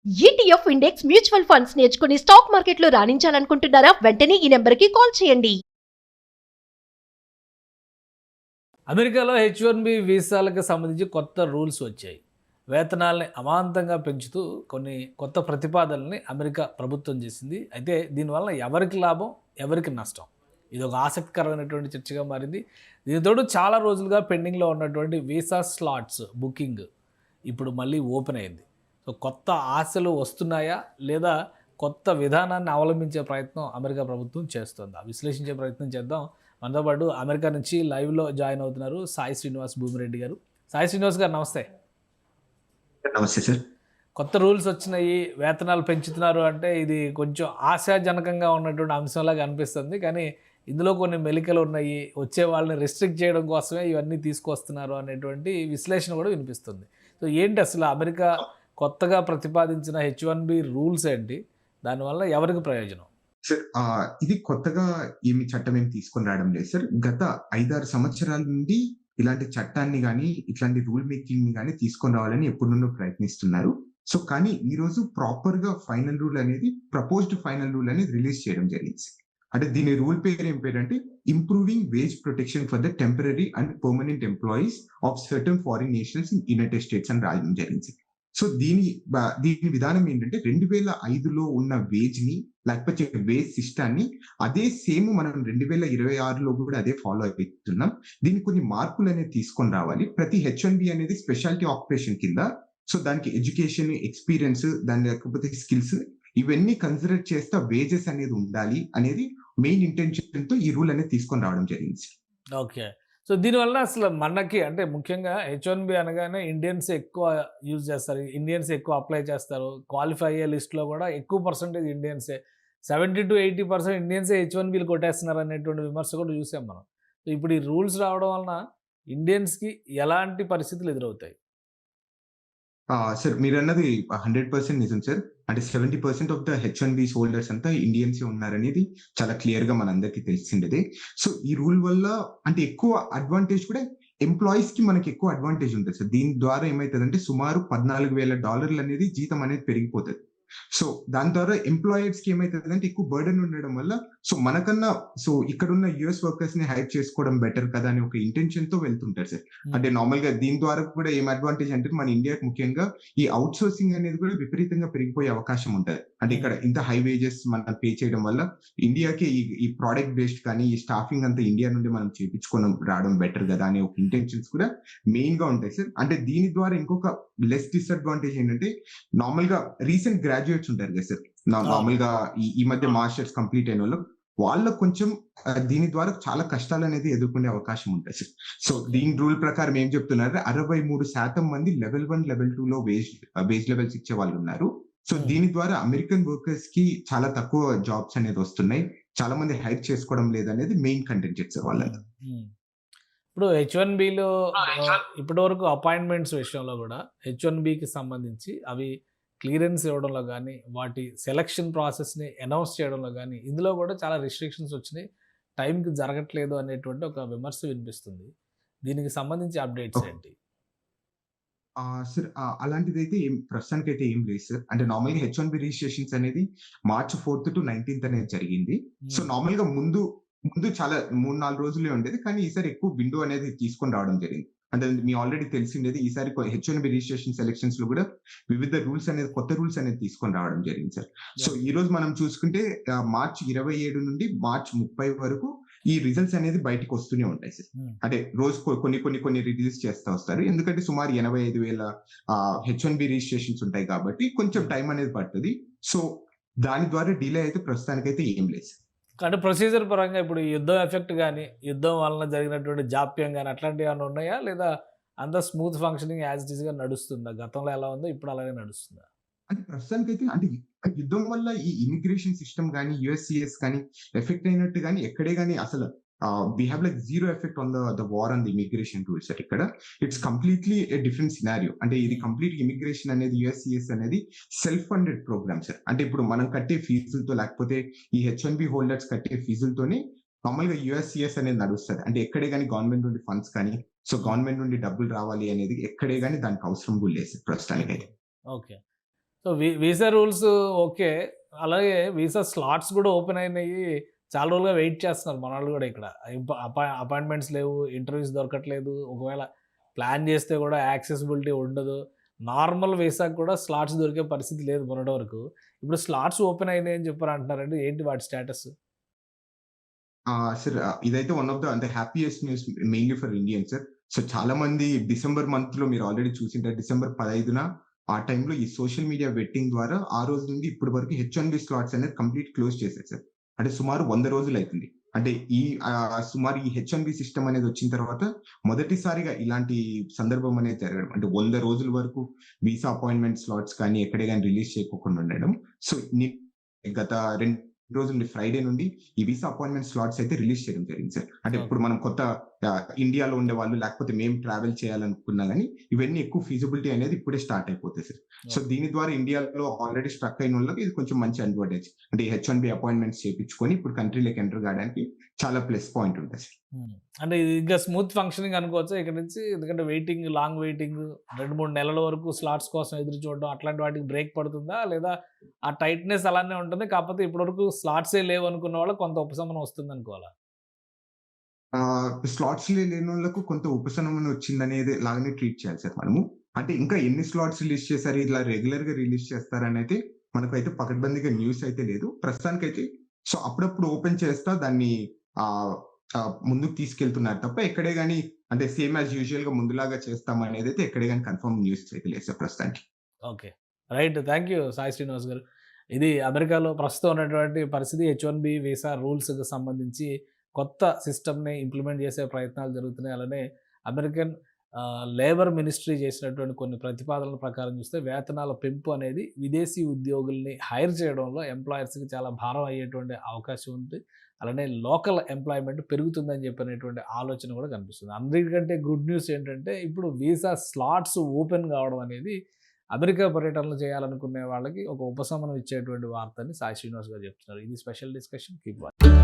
ETF index mutual funds నేర్చుకుని stock మార్కెట్లో రాణించాలనుకుంటున్నారా? వెంటనే ఈ నెంబర్కి కాల్ చేయండి. అమెరికాలో H1B వీసాలకు సంబంధించి కొత్త రూల్స్ వచ్చాయి. వేతనాలని అమాంతంగా పెంచుతూ కొన్ని కొత్త ప్రతిపాదనల్ని అమెరికా ప్రభుత్వం చేసింది. అయితే దీనివల్ల ఎవరికి లాభం, ఎవరికి నష్టం? ఇది ఒక ఆసక్తికరమైనటువంటి చర్చగా మారింది. దీనితోడు చాలా రోజులుగా పెండింగ్లో ఉన్నటువంటి వీసా స్లాట్స్ బుకింగ్ ఇప్పుడు మళ్ళీ ఓపెన్ అయింది. సో కొత్త ఆశలు వస్తున్నాయా, లేదా కొత్త విధానాన్ని అవలంబించే ప్రయత్నం అమెరికా ప్రభుత్వం చేస్తుందా? విశ్లేషించే ప్రయత్నం చేద్దాం. మనతో పాటు అమెరికా నుంచి లైవ్లో జాయిన్ అవుతున్నారు సాయి శ్రీనివాస్ భూమిరెడ్డి గారు. సాయి శ్రీనివాస్ గారు నమస్తే. నమస్తే సార్. కొత్త రూల్స్ వచ్చినాయి, వేతనాలు పెంచుతున్నారు అంటే ఇది కొంచెం ఆశాజనకంగా ఉన్నటువంటి అంశంలాగా అనిపిస్తుంది. కానీ ఇందులో కొన్ని మెలికలు ఉన్నాయి, వచ్చే వాళ్ళని రెస్ట్రిక్ట్ చేయడం కోసమే ఇవన్నీ తీసుకొస్తున్నారు అనేటువంటి విశ్లేషణ కూడా వినిపిస్తుంది. సో ఏంటి అసలు అమెరికా కొత్తగా ప్రతిపాదించిన H1B రూల్స్ ఏంటి? దానివల్ల ఎవరికి ప్రయోజనం? సార్ ఇది కొత్తగా ఏమి చట్టం ఏమి తీసుకొని రావడం లేదు సార్. గత 5-6 సంవత్సరాల నుండి ఇలాంటి చట్టాన్ని గానీ, ఇట్లాంటి రూల్ మేకింగ్ ని గానీ తీసుకొని రావాలని ఎప్పటి నుండో ప్రయత్నిస్తున్నారు. సో కానీ ఈ రోజు ప్రాపర్ గా ఫైనల్ రూల్ అనేది ప్రపోజ్డ్ ఫైనల్ రూల్ అనేది రిలీజ్ చేయడం జరిగింది సార్. అంటే దీని రూల్ పేరు ఏం పేరు అంటే improving wage protection for the temporary and permanent employees of certain foreign nationals in United States అని రాయడం జరిగింది. సో దీని విధానం ఏంటంటే 2005లో ఉన్న వేజ్ ని లేకపోతే వేజ్ సిస్టాన్ని అదే సేమ్ మనం 2026లో కూడా అదే ఫాలో అవుతున్నాం. దీనికి కొన్ని మార్పులు అనేది తీసుకొని రావాలి. ప్రతి H1B అనేది స్పెషాలిటీ ఆక్యుపేషన్ కింద. సో దానికి ఎడ్యుకేషన్, ఎక్స్పీరియన్స్, దాని లేకపోతే స్కిల్స్ ఇవన్నీ కన్సిడర్ చేస్తా వేజెస్ అనేది ఉండాలి అనేది మెయిన్ ఇంటెన్షన్ తో ఈ రూల్ అనేది తీసుకొని రావడం జరిగింది. ఓకే. సో దీనివల్ల అసలు మనకి అంటే ముఖ్యంగా H1B అనగానే ఇండియన్స్ ఎక్కువ యూజ్ చేస్తారు, ఇండియన్స్ ఎక్కువ అప్లై చేస్తారు. క్వాలిఫై అయ్యే లిస్ట్లో కూడా ఎక్కువ పర్సెంటేజ్ ఇండియన్సే, 70-80% ఇండియన్సే H1Bలు కొట్టేస్తున్నారు అనేటువంటి విమర్శ కూడా చూసాం మనం. సో ఇప్పుడు ఈ రూల్స్ రావడం వలన ఇండియన్స్కి ఎలాంటి పరిస్థితులు ఎదురవుతాయి? సార్ మీరన్నది 100% నిజం సార్. అంటే 70% ఆఫ్ ద H1B హోల్డర్స్ అంతా ఇండియన్స్ ఉన్నారనేది చాలా క్లియర్ గా మనందరికీ తెలిసిండేదే. సో ఈ రూల్ వల్ల అంటే ఎక్కువ అడ్వాంటేజ్ కూడా ఎంప్లాయీస్ కి మనకి ఎక్కువ అడ్వాంటేజ్ ఉంటుంది సార్. దీని ద్వారా ఏమైతుందంటే సుమారు $14,000 అనేది జీతం అనేది పెరిగిపోతుంది. సో దాని ద్వారా ఎంప్లాయర్స్ కి ఏమైతుందంటే ఎక్కువ బర్డెన్ ఉండడం వల్ల సో మనకన్నా సో ఇక్కడున్న యుఎస్ వర్కర్స్ ని హైర్ చేసుకోవడం బెటర్ కదా అని ఒక ఇంటెన్షన్ తో వెళ్తుంటారు సార్. అంటే నార్మల్ గా దీని ద్వారా కూడా ఏం అడ్వాంటేజ్ అంటే మన ఇండియాకి ముఖ్యంగా ఈ అవుట్ సోర్సింగ్ అనేది కూడా విపరీతంగా పెరిగిపోయే అవకాశం ఉంటుంది. అంటే ఇక్కడ ఇంత హై వేజెస్ మనం పే చేయడం వల్ల ఇండియాకి ఈ ప్రోడక్ట్ బేస్డ్ కానీ ఈ స్టాఫింగ్ అంతా ఇండియా నుండి మనం చేపించుకొని రావడం బెటర్ కదా అనే ఒక ఇంటెన్షన్స్ కూడా మెయిన్ గా ఉంటాయి సార్. అంటే దీని ద్వారా ఇంకొక లెస్ డిసడ్వాంటేజ్ ఏంటంటే నార్మల్ గా రీసెంట్ గ్రాడ్యుయేట్స్ ఉంటారు కదా సార్, నార్మల్ గా ఈ మధ్య మాస్టర్స్ కంప్లీట్ అయిన వాళ్ళకు కొంచెం దీని ద్వారా చాలా కష్టాలు అనేది ఎదుర్కొనే అవకాశం ఉంటుంది సార్. సో దీని రూల్ ప్రకారం ఏం చెప్తున్నారు, 63% మంది లెవెల్ 1, లెవెల్ 2లో వేజ్ లెవెల్స్ ఇచ్చే వాళ్ళు ఉన్నారు. సో దీని ద్వారా అమెరికన్ వర్కర్స్ కి చాలా తక్కువ జాబ్స్ అనేది వస్తున్నాయి, చాలా మంది హైర్ చేసుకోవడం లేదనేది మెయిన్ కంటెంట్ సార్ వాళ్ళ. ఇప్పుడు H1Bలో ఇప్పటి వరకు అపాయింట్మెంట్స్ విషయంలో కూడా H1Bకి సంబంధించి అవి క్లియరెన్స్ ఇవ్వడంలో కానీ, వాటి సెలక్షన్ ప్రాసెస్ని అనౌన్స్ చేయడంలో కానీ ఇందులో కూడా చాలా రిస్ట్రిక్షన్స్ వచ్చినాయి, టైంకి జరగట్లేదు అనేటువంటి ఒక విమర్శ వినిపిస్తుంది. దీనికి సంబంధించి అప్డేట్స్ ఏంటి? సార్ అలాంటిది అయితే ప్రస్తుతానికి అయితే ఏం లేదు సార్. అంటే నార్మల్గా H1B రిజిస్ట్రేషన్స్ అనేది March 4th to 19th అనేది జరిగింది. సో నార్మల్ గా ముందు చాలా 3-4 రోజులే ఉండేది, కానీ ఈసారి ఎక్కువ విండో అనేది తీసుకొని రావడం జరిగింది. అంటే మీ ఆల్రెడీ తెలిసిండేది ఈసారి H1B రిజిస్ట్రేషన్ సెలక్షన్స్ లో కూడా వివిధ రూల్స్ అనేది కొత్త రూల్స్ అనేది తీసుకొని రావడం జరిగింది సార్. సో ఈ రోజు మనం చూసుకుంటే March 27 నుండి March 30 వరకు ఈ రిజల్ట్స్ అనేది బయటకు వస్తూనే ఉంటాయి సార్. అంటే రోజు కొన్ని రిలీజ్ చేస్తూ వస్తారు, ఎందుకంటే సుమారు 85,000 H1B రిజిస్ట్రేషన్స్ ఉంటాయి కాబట్టి కొంచెం టైం అనేది పడుతుంది. సో దాని ద్వారా డిలే అయితే ప్రస్తుతానికైతే ఏం లేదు. అంటే ప్రొసీజర్ పరంగా ఇప్పుడు యుద్ధం ఎఫెక్ట్ కానీ, యుద్ధం వలన జరిగినటువంటి జాప్యం కానీ అట్లాంటివి ఏమైనా ఉన్నాయా, లేదా అంత స్మూత్ ఫంక్షనింగ్ యాజ్ ఇట్ ఈస్గా నడుస్తుందా? గతంలో ఎలా ఉందో ఇప్పుడు అలాగే నడుస్తుందా? అంటే ప్రస్తుతానికైతే అంటే యుద్ధం వల్ల ఈ ఇమిగ్రేషన్ సిస్టమ్ కానీ USCIS కానీ ఎఫెక్ట్ అయినట్టు కానీ ఎక్కడే కానీ అసలు we have like zero effect on the war on the immigration rules sir. ఇక్కడ it's completely a different scenario. అంటే ఇది కంప్లీట్ ఇమిగ్రేషన్ అనేది USCIS అనేది సెల్ఫ్ ఫండెడ్ ప్రోగ్రామ్ సార్. అంటే ఇప్పుడు మనం కట్టే ఫీజులతో లేకపోతే ఈ H1B హోల్డర్స్ కట్టే ఫీజులతోనే నార్మల్ గా USCIS అనేది నడుస్తుంది. అంటే ఎక్కడే కానీ గవర్నమెంట్ నుండి ఫండ్స్ కానీ సో గవర్నమెంట్ నుండి డబ్బులు రావాలి అనేది ఎక్కడే కానీ దానికి అవసరం కూడా లేదు ప్రస్తుతానికి అయితే. Okay. So so visa rules okay. అలాగే వీసా స్లాట్స్ కూడా ఓపెన్ అయినాయి. చాలా రోజులుగా వెయిట్ చేస్తున్నారు మనోళ్ళు కూడా ఇక్కడ. అపాయింట్మెంట్స్ లేవు, ఇంటర్వ్యూస్ దొరకట్లేదు. ఒకవేళ ప్లాన్ చేస్తే కూడా యాక్సెసిబిలిటీ ఉండదు. నార్మల్ వీసాకి కూడా స్లాట్స్ దొరికే పరిస్థితి లేదు మొన్నటి వరకు. ఇప్పుడు స్లాట్స్ ఓపెన్ అయినాయి అని చెప్పి అంటున్నారండి. ఏంటి వాటి స్టేటస్? సార్ ఇదైతే వన్ ఆఫ్ ద అంటే happiest news mainly for Indians sir. So చాలా మంది డిసెంబర్ మంత్‌లో మీరు ఆల్రెడీ చూసింటారు. డిసెంబర్ 15న ఆ టైంలో ఈ సోషల్ మీడియా వెట్టింగ్ ద్వారా ఆ రోజు నుండి ఇప్పటి వరకు హెచ్-1బీ స్లాట్స్ అనేది కంప్లీట్ క్లోజ్ చేశారు సార్. అంటే సుమారు 100 రోజులైతుంది. అంటే ఈ సుమారు ఈ హెచ్-1బీ సిస్టమ్ అనేది వచ్చిన తర్వాత మొదటిసారిగా ఇలాంటి సందర్భం అనేది జరగడం. అంటే 100 రోజుల వరకు వీసా అపాయింట్‌మెంట్ స్లాట్స్ కానీ ఎక్కడే గాని రిలీజ్ చేయకోకుండా ఉండడం. సో గత 2 రోజుల నుండి ఫ్రైడే నుండి ఈ వీసా అపాయింట్‌మెంట్ స్లాట్స్ అయితే రిలీజ్ చేయడం జరిగింది సార్. అంటే ఇప్పుడు మనం కొత్త ఇండియాలో ఉండేవాళ్ళు లేకపోతే మేము ట్రావెల్ చేయాలనుకున్నా గాని ఇవన్నీ ఎక్కువ ఫీజిబిలిటీ అనేది ఇప్పుడే స్టార్ట్ అయిపోతాయి సార్. సో దీని ద్వారా ఇండియాలో ఆల్రెడీ స్ట్రక్ అయినోళ్ళకి ఇది కొంచెం మంచి అడ్వాంటేజ్. అంటే ఈ హెచ్-1బీ అపాయింట్‌మెంట్స్ చేపించుకొని ఇప్పుడు కంట్రీలోకి ఎంటర్ కావడానికి చాలా ప్లస్ పాయింట్ ఉంటది సార్. అంటే ఇది ఇంకా స్మూత్ ఫంక్షనింగ్ అనుకోవచ్చా ఇక్కడ నుంచి? ఎందుకంటే లాంగ్ వెయిటింగ్ 2, 3 నెలల వరకు స్లాట్స్ కోసం ఎదురు చూడడం అట్లాంటి వాటికి బ్రేక్ పడుతుందా? లేదా ఆ టైట్‌నెస్ అలానే ఉంటుంది. కాకపోతే ఇప్పటివరకు స్లాట్సే లేవు అనుకున్న వాళ్ళకి కొంత ఉపశమనం వస్తుందనుకోవాలా? స్లాట్స్ లేనోళ్ళకు కొంత ఉపశమనం వచ్చిందనేది లాగానే ట్రీట్ చేయాలి సార్ మనము. అంటే ఇంకా ఎన్ని స్లాట్స్ రిలీజ్ చేశారు, ఇలా రెగ్యులర్‌గా రిలీజ్ చేస్తారనైతే మనకైతే పకడ్బందీగా న్యూస్ అయితే లేదు. ప్రస్తుతానికైతే సో అప్పుడప్పుడు ఓపెన్ చేస్తా దాన్ని ఆహ్, ముందుకు తీసుకెళ్తున్నారు తప్ప ఎక్కడే గాని అంటే సేమ్ యాస్ యూజువల్‌గా ముందులాగా చేస్తామనేదైతే ఎక్కడే గాని కన్ఫర్మ్ న్యూస్ అయితే లేదు సార్ ప్రస్తుతానికి. Okay. Right. Thank you Sai Srinivas గారు. ఇది అమెరికాలో ప్రస్తుతం ఉన్నటువంటి పరిస్థితి. హెచ్-1బీ వీసా రూల్స్‌కి సంబంధించి కొత్త సిస్టమ్‌ని ఇంప్లిమెంట్ చేసే ప్రయత్నాలు జరుగుతున్నాయి. అలానే అమెరికన్ లేబర్ మినిస్ట్రీ చేసినటువంటి కొన్ని ప్రతిపాదనల ప్రకారం చూస్తే వేతనాల పెంపు అనేది విదేశీ ఉద్యోగుల్ని హైర్ చేయడంలో ఎంప్లాయర్స్‌కి చాలా భారం అయ్యేటువంటి అవకాశం ఉంది. అలానే లోకల్ ఎంప్లాయ్‌మెంట్ పెరుగుతుందని చెప్పినటువంటి ఆలోచన కూడా కనిపిస్తుంది. అందరికంటే గుడ్ న్యూస్ ఏంటంటే ఇప్పుడు వీసా స్లాట్స్ ఓపెన్ కావడం అనేది అమెరికా పర్యటనలు చేయాలనుకునే వాళ్ళకి ఒక ఉపశమనం ఇచ్చేటువంటి వార్త అని సాయి శ్రీనివాస్ గారు చెప్తున్నారు. ఇది స్పెషల్ డిస్కషన్. Keep watching.